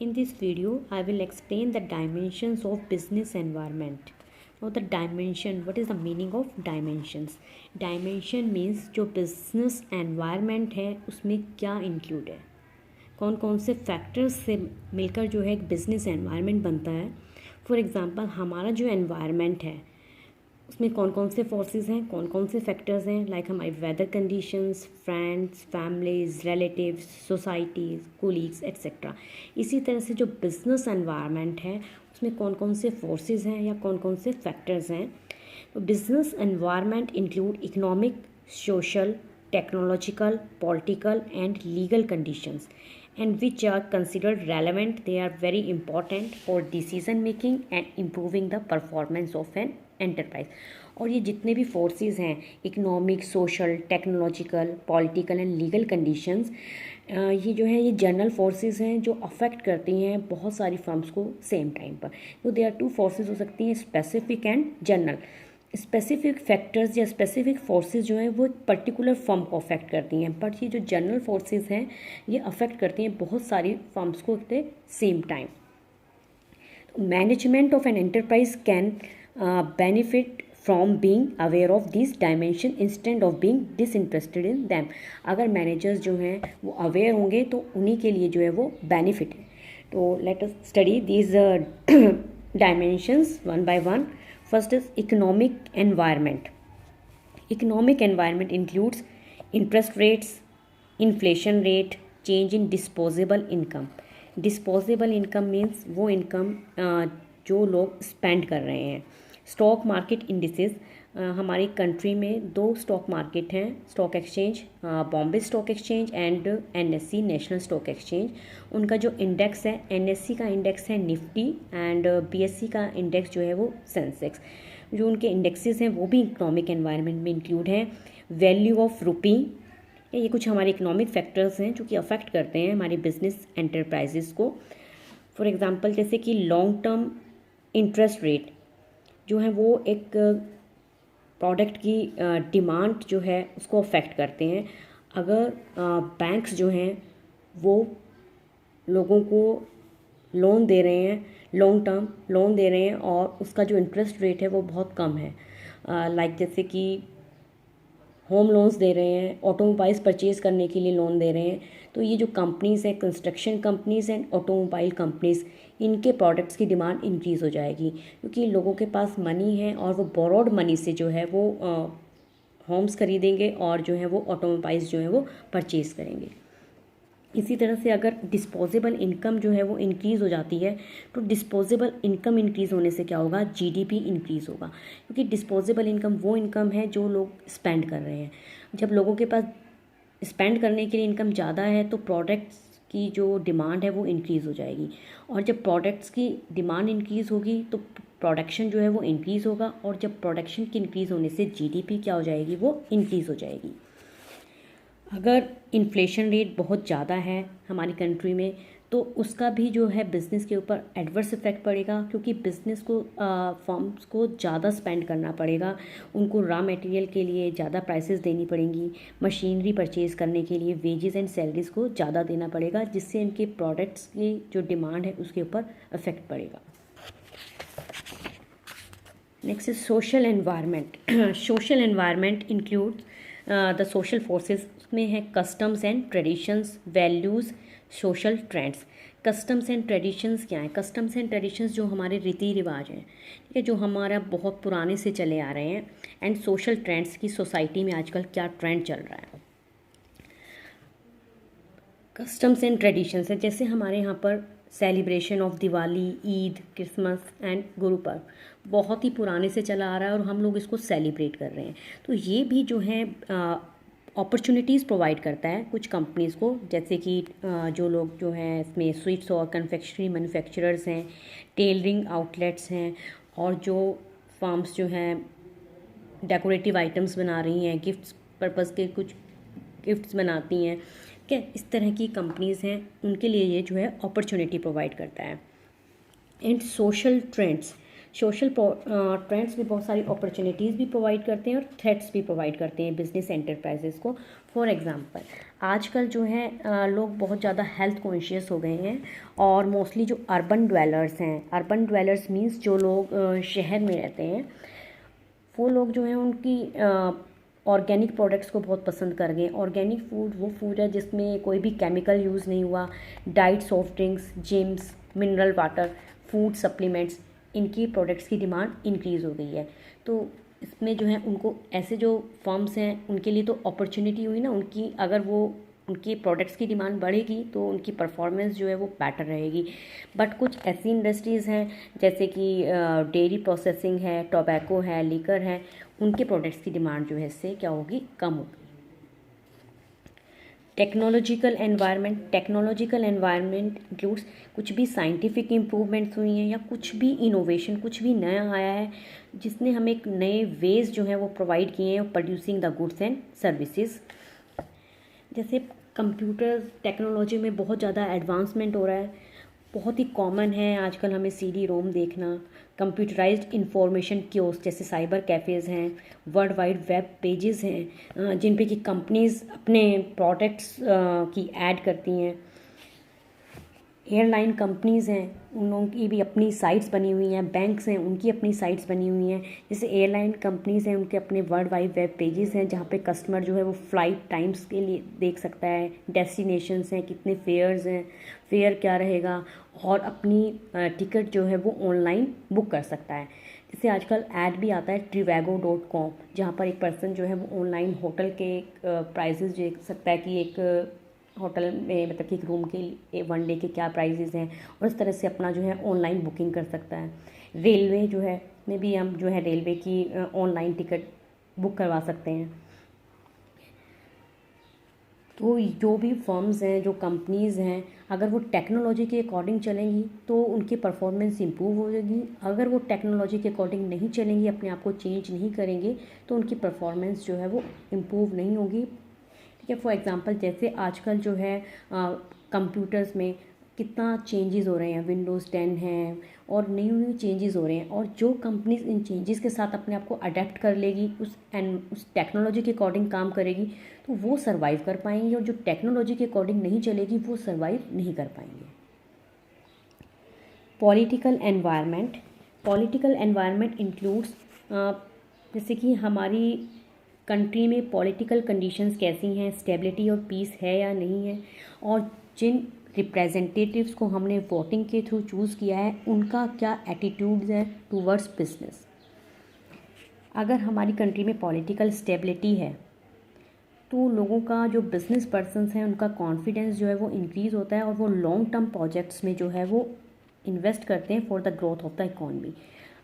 In this video, I will explain the dimensions of business environment. Now, the dimension, what is the meaning of dimensions? Dimension means जो business environment है उसमें क्या include है, कौन कौन से factors से मिलकर जो है एक बिजनेस एनवायरनमेंट बनता है. फॉर एग्जांपल हमारा जो एनवायरनमेंट है उसमें कौन कौन से फोर्सेस हैं, कौन कौन से फैक्टर्स हैं, लाइक हमारी weather conditions, friends, families, relatives, societies, colleagues etcetera. इसी तरह से जो बिजनेस एनवायरनमेंट है उसमें कौन कौन से फोर्सेस हैं या कौन कौन से फैक्टर्स हैं. तो business environment include economic, social, technological, political and legal conditions and which are considered relevant. They are very important for decision making and improving the performance of an enterprise. और ये जितने भी फोर्सेस हैं, economic, social, technological, political and legal conditions, ये जो है ये general forces हैं जो अफेक्ट करती हैं बहुत सारी फर्म्स को सेम टाइम पर. तो दे आर टू फोर्सेस हो सकती हैं, specific and general. Specific factors या स्पेसिफिक फोर्सेस जो हैं वो एक पर्टिकुलर फर्म को अफेक्ट करती हैं, बट ये जो जनरल फोर्सेस हैं ये अफेक्ट करती हैं बहुत सारी फर्म्स को at the same time. Management of an enterprise can benefit from being aware of this dimension instant of being disinterested in them. अगर मैनेजर्स जो हैं वो अवेयर होंगे तो उन्हीं के लिए जो है वो बेनिफिट है. तो let us study these dimensions one by one. First is economic environment. Economic environment includes interest rates, inflation rate, change in disposable income. Disposable income means वो income जो लोग spend कर रहे हैं. स्टॉक मार्केट इंडिसेस, हमारी country में दो stock market हैं, stock exchange Bombay stock exchange and NSC national stock exchange. उनका जो इंडेक्स है, एनएससी का इंडेक्स है निफ्टी एंड बीएससी का इंडेक्स जो है वो सेंसेक्स. जो उनके इंडेक्सेस हैं वो भी इकोनॉमिक एनवायरनमेंट में इंक्लूड हैं. वैल्यू ऑफ रुपी, ये कुछ हमारे इकोनॉमिक फैक्टर्स हैं जो कि अफेक्ट करते हैं हमारी बिजनेस एंटरप्राइजेस को. फॉर एग्जांपल जैसे कि लॉन्ग टर्म इंटरेस्ट रेट जो है वो एक प्रोडक्ट की डिमांड जो है उसको अफेक्ट करते हैं. अगर बैंक्स जो हैं वो लोगों को लोन दे रहे हैं, लॉन्ग टर्म लोन दे रहे हैं और उसका जो इंटरेस्ट रेट है वो बहुत कम है, लाइक जैसे कि होम लोन्स दे रहे हैं, ऑटोमोबाइल्स परचेज़ करने के लिए लोन दे रहे हैं, तो ये जो कंपनीज़ हैं, construction companies and automobile companies, इनके प्रोडक्ट्स की डिमांड इंक्रीज़ हो जाएगी क्योंकि लोगों के पास मनी है और वो बोरोड मनी से जो है वो होम्स खरीदेंगे और जो है वो ऑटोमोबाइल्स जो है वो परचेज़ करेंगे. इसी तरह से अगर डिस्पोजेबल इनकम जो है वो इंक्रीज़ हो जाती है तो डिस्पोजेबल इनकम इंक्रीज़ होने से क्या होगा, जीडीपी इंक्रीज़ होगा क्योंकि डिस्पोजेबल इनकम वो इनकम है जो लोग स्पेंड कर रहे हैं. जब लोगों के पास स्पेंड करने के लिए इनकम ज़्यादा है तो प्रोडक्ट्स की जो डिमांड है वो इंक्रीज़ हो जाएगी और जब प्रोडक्ट्स की डिमांड इंक्रीज़ होगी तो प्रोडक्शन जो है वो इंक्रीज़ होगा और जब प्रोडक्शन की इंक्रीज़ होने से जीडीपी क्या हो जाएगी, वो इंक्रीज़ हो जाएगी. अगर इन्फ्लेशन रेट बहुत ज़्यादा है हमारी कंट्री में तो उसका भी जो है बिज़नेस के ऊपर एडवर्स इफेक्ट पड़ेगा क्योंकि बिज़नेस को फर्म्स को ज़्यादा स्पेंड करना पड़ेगा, उनको रॉ मटेरियल के लिए ज़्यादा प्राइसेस देनी पड़ेंगी, मशीनरी परचेज़ करने के लिए वेजेस एंड सैलरीज़ को ज़्यादा देना पड़ेगा जिससे इनके प्रोडक्ट्स की जो डिमांड है उसके ऊपर इफेक्ट पड़ेगा. Next is social environment. Social environment include the social forces. उसमें है customs and traditions, values, social trends. Customs and traditions क्या है? कस्टम्स एंड ट्रेडिशंस जो हमारे रीति रिवाज हैं, ठीक है, जो हमारा बहुत पुराने से चले आ रहे हैं. एंड सोशल ट्रेंड्स की सोसाइटी में आजकल क्या ट्रेंड चल रहा है. कस्टम्स एंड ट्रेडिशंस है जैसे हमारे यहाँ पर celebration of Diwali, Eid, Christmas and Guru Parv बहुत ही पुराने से चला आ रहा है और हम लोग इसको सेलिब्रेट कर रहे हैं. तो ये भी जो है अपॉर्चुनिटीज़ प्रोवाइड करता है कुछ कंपनीज़ को, जैसे कि जो लोग जो हैं इसमें स्वीट्स और कन्फेक्शनरी मैन्युफैक्चरर्स हैं, टेलरिंग आउटलेट्स हैं और जो फार्म्स जो हैं डेकोरेटिव आइटम्स बना रही हैं, गिफ्ट्स पर्पज़ के कुछ गिफ्ट्स बनाती हैं, ठीक है, इस तरह की कंपनीज़ हैं, उनके लिए ये जो है अपॉर्चुनिटी प्रोवाइड करता है. And social trends. Social trends भी बहुत सारी अपॉर्चुनिटीज़ भी प्रोवाइड करते हैं और थ्रेट्स भी प्रोवाइड करते हैं बिजनेस एंटरप्राइजेस को। फॉर एग्जांपल आजकल जो है लोग बहुत ज़्यादा हेल्थ कॉन्शियस हो गए हैं और मोस्टली जो अर्बन ड्वेलर्स हैं, अर्बन ड्वेलर्स मीन्स जो लोग शहर में रहते हैं, वो लोग जो हैं उनकी ऑर्गेनिक प्रोडक्ट्स को बहुत पसंद कर गए। ऑर्गेनिक फूड वो फूड है जिसमें कोई भी केमिकल यूज़ नहीं हुआ। Diet, soft drinks, gyms, mineral water, food supplements, इनकी प्रोडक्ट्स की डिमांड इंक्रीज़ हो गई है। तो इसमें जो है उनको ऐसे जो फर्म्स हैं उनके लिए तो अपॉर्चुनिटी हुई ना, उनकी अगर वो उनकी प्रोडक्ट्स की डिमांड बढ़ेगी तो उनकी परफॉर्मेंस जो है वो बेटर रहेगी। बट कुछ ऐसी इंडस्ट्रीज़ हैं जैसे कि डेयरी प्रोसेसिंग है, टोबैको है, लीकर है, उनके प्रोडक्ट्स की डिमांड जो है इससे क्या होगी, कम होगी। टेक्नोलॉजिकल एनवायरनमेंट इंक्लूड्स कुछ भी साइंटिफिक इम्प्रूवमेंट्स हुई हैं या कुछ भी इनोवेशन, कुछ भी नया आया है जिसने हमें एक नए वेज जो है वो प्रोवाइड किए हैं producing the goods and services. जैसे कंप्यूटर टेक्नोलॉजी में बहुत ज़्यादा एडवांसमेंट हो रहा है, बहुत ही कॉमन है आजकल हमें सीडी रोम देखना। कंप्यूटराइज्ड इंफॉर्मेशन कियोस्क जैसे साइबर कैफ़ेज़ हैं, वर्ल्ड वाइड वेब पेजेस हैं जिन पे कि कंपनीज़ अपने प्रोडक्ट्स की ऐड करती हैं। एयरलाइन कंपनीज़ हैं, उन लोगों की भी अपनी साइट्स बनी हुई हैं। बैंक्स हैं, उनकी अपनी साइट्स बनी हुई हैं। जैसे एयरलाइन कंपनीज़ हैं, उनके अपने वर्ल्ड वाइड वेब पेजेस हैं जहाँ पे कस्टमर जो है वो फ़्लाइट टाइम्स के लिए देख सकता है, डेस्टिनेशंस हैं, कितने फेयर्स हैं, फेयर क्या रहेगा, और अपनी टिकट जो है वो ऑनलाइन बुक कर सकता है। जैसे आजकल ऐड भी आता है trivago.com, जहाँ पर एक पर्सन जो है वो ऑनलाइन होटल के प्राइजेज़ देख सकता है कि एक होटल में मतलब कि एक रूम के वन डे के क्या प्राइजेज़ हैं, और इस तरह से अपना जो है ऑनलाइन बुकिंग कर सकता है। रेलवे जो है में भी हम जो है रेलवे की ऑनलाइन टिकट बुक करवा सकते हैं। तो जो भी फर्म्स हैं, जो कंपनीज़ हैं, अगर वो टेक्नोलॉजी के अकॉर्डिंग चलेंगी तो उनकी परफॉर्मेंस इंप्रूव हो जाएगी। अगर वो टेक्नोलॉजी के अकॉर्डिंग नहीं चलेंगी, अपने आप को चेंज नहीं करेंगे, तो उनकी परफॉर्मेंस जो है वो इम्प्रूव नहीं होगी। ठीक है, फॉर एग्जांपल जैसे आजकल जो है कंप्यूटर्स में कितना चेंजेस हो रहे हैं, विंडोज़ 10 है और नई नई चेंजेस हो रहे हैं, और जो कंपनीज इन चेंजेस के साथ अपने आप को अडेप्ट कर लेगी, उस टेक्नोलॉजी के अकॉर्डिंग काम करेगी, तो वो सर्वाइव कर पाएंगे, और जो टेक्नोलॉजी के अकॉर्डिंग नहीं चलेगी वो सर्वाइव नहीं कर पाएंगे। पॉलिटिकल एनवायरनमेंट इंक्लूड्स जैसे कि हमारी कंट्री में पॉलिटिकल कंडीशंस कैसी हैं, स्टेबिलिटी और पीस है या नहीं है, और जिन रिप्रेजेंटेटिव्स को हमने वोटिंग के थ्रू चूज़ किया है उनका क्या एटीट्यूड्स है टूवर्ड्स बिजनेस। अगर हमारी कंट्री में पॉलिटिकल स्टेबिलिटी है तो लोगों का जो बिज़नेस पर्सनस हैं उनका कॉन्फिडेंस जो है वो इंक्रीज़ होता है, और वो लॉन्ग टर्म प्रोजेक्ट्स में जो है वो इन्वेस्ट करते हैं for the growth of the economy.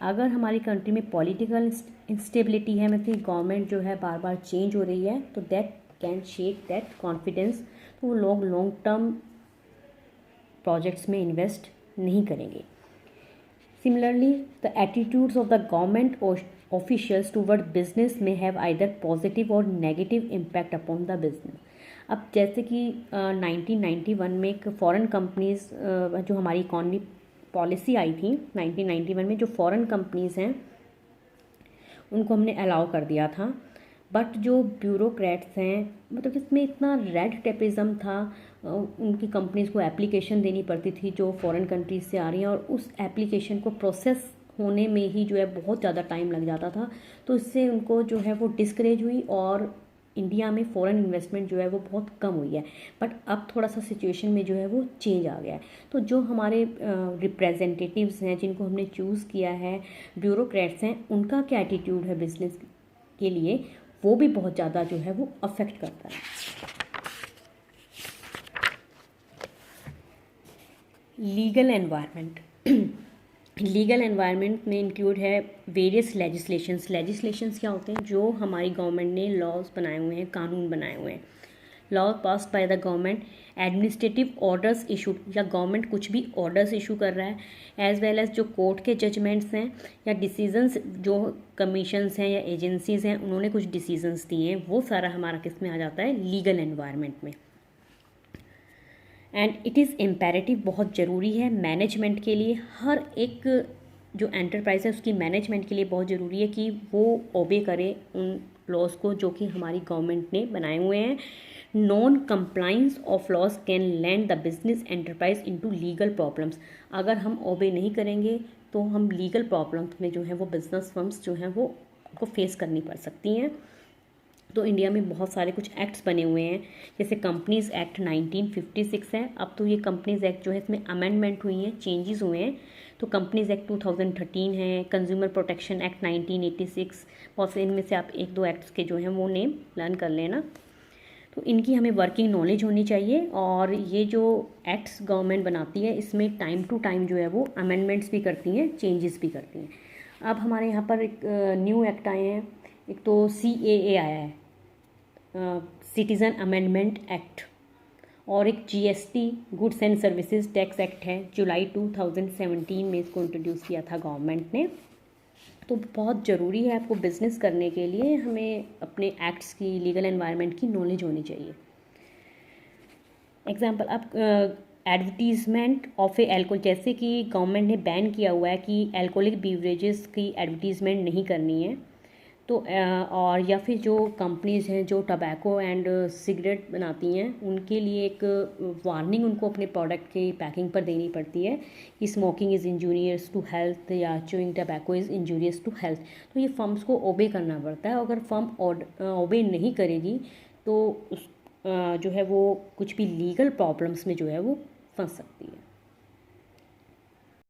अगर हमारी कंट्री में पॉलिटिकल इंस्टेबिलिटी है, मतलब गवर्नमेंट जो है बार बार चेंज हो रही है, तो that can shake that confidence, तो वो लोग लॉन्ग टर्म प्रोजेक्ट्स में इन्वेस्ट नहीं करेंगे। Similarly the attitudes of the government officials toward business में हैव आइदर पॉजिटिव और negative impact upon the business. अब जैसे कि 1991 में एक फॉरेन कंपनीज जो हमारी इकॉनमी पॉलिसी आई थी 1991 में, जो फॉरेन कंपनीज़ हैं उनको हमने अलाउ कर दिया था। बट जो ब्यूरोक्रेट्स हैं, मतलब इसमें इतना रेड टेपिज़म था, उनकी कंपनीज़ को एप्लीकेशन देनी पड़ती थी जो फॉरेन कंट्रीज से आ रही हैं, और उस एप्लीकेशन को प्रोसेस होने में ही जो है बहुत ज़्यादा टाइम लग जाता था। तो इससे उनको जो है वो डिस्करेज हुई, और इंडिया में फॉरेन इन्वेस्टमेंट जो है वो बहुत कम हुई है। बट अब थोड़ा सा सिचुएशन में जो है वो चेंज आ गया है। तो जो हमारे रिप्रेजेंटेटिव्स हैं जिनको हमने चूज़ किया है, ब्यूरोक्रेट्स हैं, उनका क्या एटीट्यूड है बिजनेस के लिए, वो भी बहुत ज़्यादा जो है वो अफेक्ट करता है। लीगल एनवायरनमेंट में इंक्लूड है वेरियस लेजिस्लेशंस क्या होते हैं, जो हमारी गवर्नमेंट ने लॉज बनाए हुए हैं, कानून बनाए हुए हैं। Law passed by the government, administrative orders issued, या गवर्नमेंट कुछ भी ऑर्डर्स इशू कर रहा है, एज वेल एज जो कोर्ट के जजमेंट्स हैं या डिसीजंस, जो कमीशंस हैं या एजेंसीज हैं उन्होंने कुछ डिसीजंस दिए हैं, वो सारा हमारा किस में आ जाता है, लीगल एनवायरनमेंट में। एंड इट इज़ इम्पेरेटिव, बहुत ज़रूरी है मैनेजमेंट के लिए, हर एक जो एंटरप्राइज है उसकी मैनेजमेंट के लिए बहुत ज़रूरी है कि वो ओबे करे उन लॉज को जो कि हमारी गवर्नमेंट ने बनाए हुए हैं। Non compliance of laws can land the business enterprise into legal problems. अगर हम ओबे नहीं करेंगे तो हम लीगल प्रॉब्लम्स में जो है वो बिजनेस फर्म्स जो हैं वो को फेस करनी पड़ सकती हैं। तो इंडिया में बहुत सारे कुछ एक्ट्स बने हुए हैं, जैसे कंपनीज़ एक्ट 1956 है। अब तो ये कंपनीज़ एक्ट जो है इसमें अमेंडमेंट हुई हैं, चेंजेस हुए हैं। तो कंपनीज़ एक्ट 2013 है, कंज्यूमर प्रोटेक्शन एक्ट 1986। बहुत से इनमें से आप एक दो एक्ट्स के जो हैं वो नेम लर्न कर लेना। तो इनकी हमें वर्किंग नॉलेज होनी चाहिए, और ये जो एक्ट्स गवर्नमेंट बनाती है इसमें टाइम टू टाइम जो है वो अमेंडमेंट्स भी करती हैं, चेंजेस भी करती हैं। अब हमारे यहाँ पर एक न्यू एक्ट आए हैं। एक तो CAA आया है, सिटीज़न अमेंडमेंट एक्ट, और एक GST goods and services tax act है, जुलाई 2017 में इसको इंट्रोड्यूस किया था गवर्नमेंट ने। तो बहुत ज़रूरी है आपको बिज़नेस करने के लिए हमें अपने एक्ट्स की, लीगल एनवायरनमेंट की नॉलेज होनी चाहिए। एग्जाम्पल, आप एडवर्टीज़मेंट ऑफ ए एल्कोहल, जैसे कि गवर्नमेंट ने बैन किया हुआ है कि एल्कोहलिक बीवरेजेस की एडवर्टीज़मेंट नहीं करनी है। तो और या फिर जो कंपनीज़ हैं जो टबैको एंड सिगरेट बनाती हैं उनके लिए एक वार्निंग उनको अपने प्रोडक्ट की पैकिंग पर देनी पड़ती है कि smoking is injurious to health या chewing tobacco is injurious to health. तो ये फर्म्स को ओबे करना पड़ता है। अगर फर्म ओबे नहीं करेगी तो उस जो है वो कुछ भी लीगल प्रॉब्लम्स में जो है वो फंस सकती है।